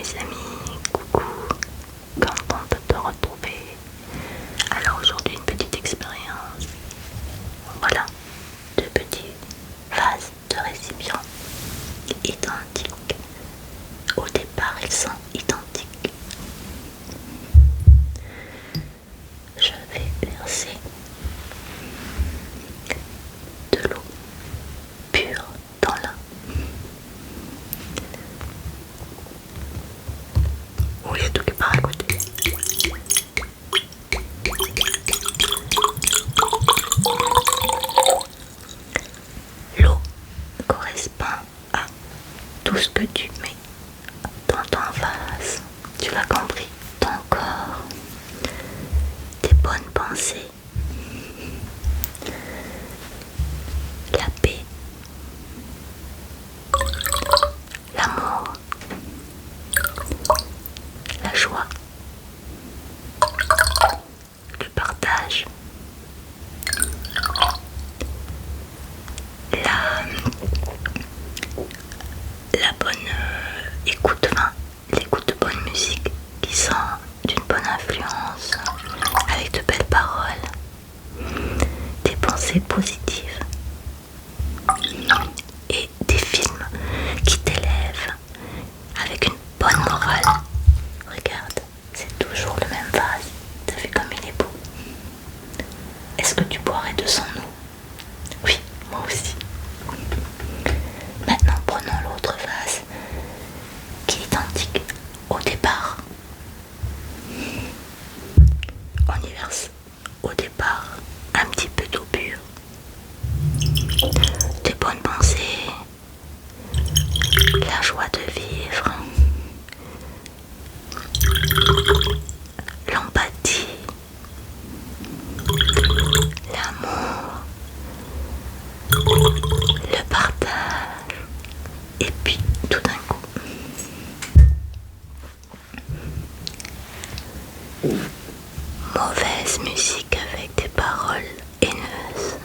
mes amis, coucou, contente de te retrouver. Alors aujourd'hui une petite expérience. Voilà, deux petits vases de récipients identiques. Au départ ils sont identiques. Je vais verser de l'eau pure dans l'un. Oh, il y a tout qui part à côté. L'eau correspond à tout ce que tu mets dans ton vase. Tu l'as compris, ton corps, tes bonnes pensées, la paix, l'amour, la joie, le partage, la bonne écoute, l'écoute de bonne musique qui sont d'une bonne influence, avec de belles paroles, des pensées positives et des films qui t'élèvent avec une bonne morale. Regarde, c'est toujours le même vase. T'as vu comme il est beau? Est-ce que tu boirais de son eau? Oui, moi aussi. Maintenant prenons l'autre vase qui est identique au départ. On y verse au départ un petit peu d'eau pure, des bonnes pensées, la joie de vivre, l'empathie, l'amour, le partage, et puis tout d'un coup, mauvaise musique avec des paroles haineuses.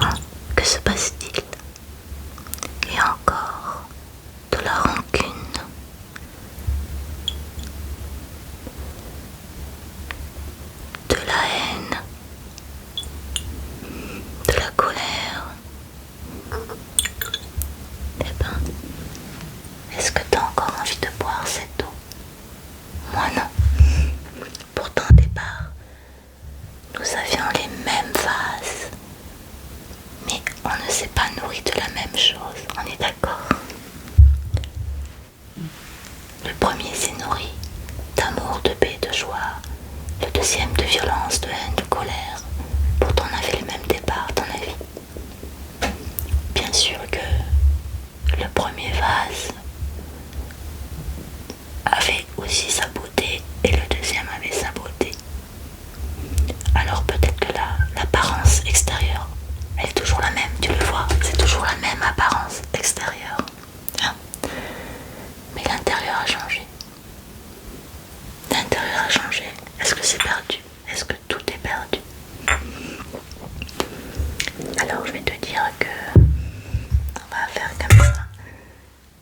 Hein, que se passe-t-il? Et encore de la rancune, de la haine, de la colère. Eh ben, est-ce que tu as encore envie de boire cette eau? Moi non. Pourtant au départ, nous avions les mêmes vases, mais on ne s'est pas nourri de la même chose, on est d'accord? Le premier s'est nourri d'amour, de paix, de joie. Le deuxième de violence, de haine, de colère. Pourtant on avait les mêmes départs, à ton avis? Bien sûr que le premier vase avait aussi sa beauté et le deuxième avait sa beauté. Alors peut-être que l'apparence extérieure, elle est toujours la même, tu le vois, c'est toujours la même apparence extérieure. Hein? Mais l'intérieur a changé. L'intérieur a changé. Est-ce que c'est perdu? Est-ce que tout est perdu? Alors je vais te dire que on va faire comme ça.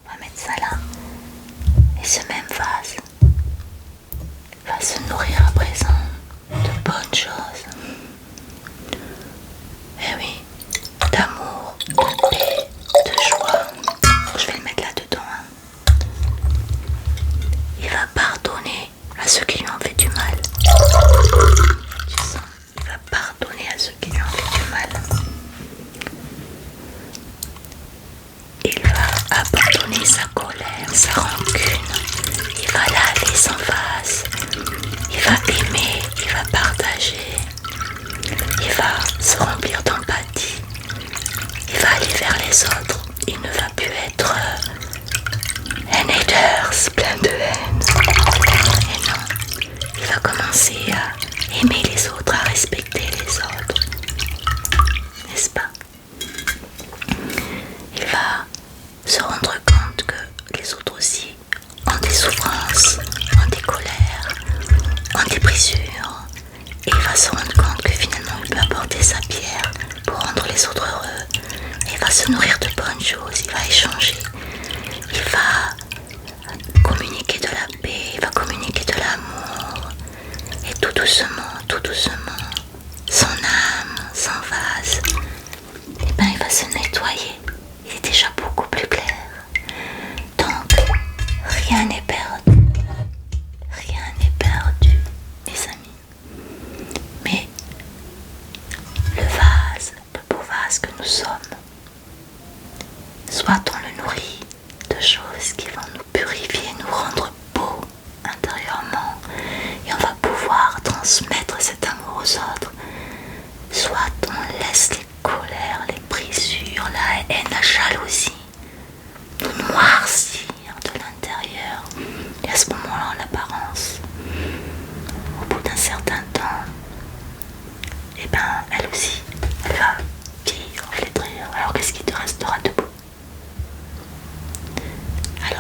On va mettre ça là. Et ce même vase va se nourrir à présent de bonnes choses. Eh oui, d'amour, de paix, de joie. Je vais le mettre là-dedans. Hein. Il va pardonner à ceux qui lui ont fait du mal. Tu sens, il va pardonner à ceux qui lui ont fait du mal. Il va abandonner sa colère, sa rancune. Il va laver son vase. Il va aimer, il va partager. Il va se remplir d'empathie. Il va aller vers les autres. Il ne va plus être un haters, plein de haine. Et non, il va commencer à aimer les autres, à respecter les autres. N'est-ce pas? Il va se rendre compte que les autres aussi ont des souffrances, ont des colères, ont des brisures. Et il va se rendre compte que finalement il peut apporter sa pierre pour rendre les autres heureux. Et il va se nourrir de bonnes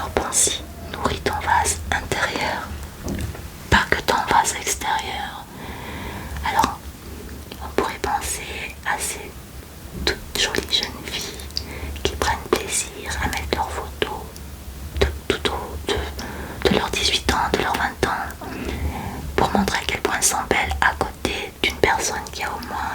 Alors pense-y, nourris ton vase intérieur, pas que ton vase extérieur. Alors, on pourrait penser à ces toutes jolies jeunes filles qui prennent plaisir à mettre leurs photos de leurs 18 ans, de leurs 20 ans, pour montrer à quel point elles sont belles à côté d'une personne qui a au moins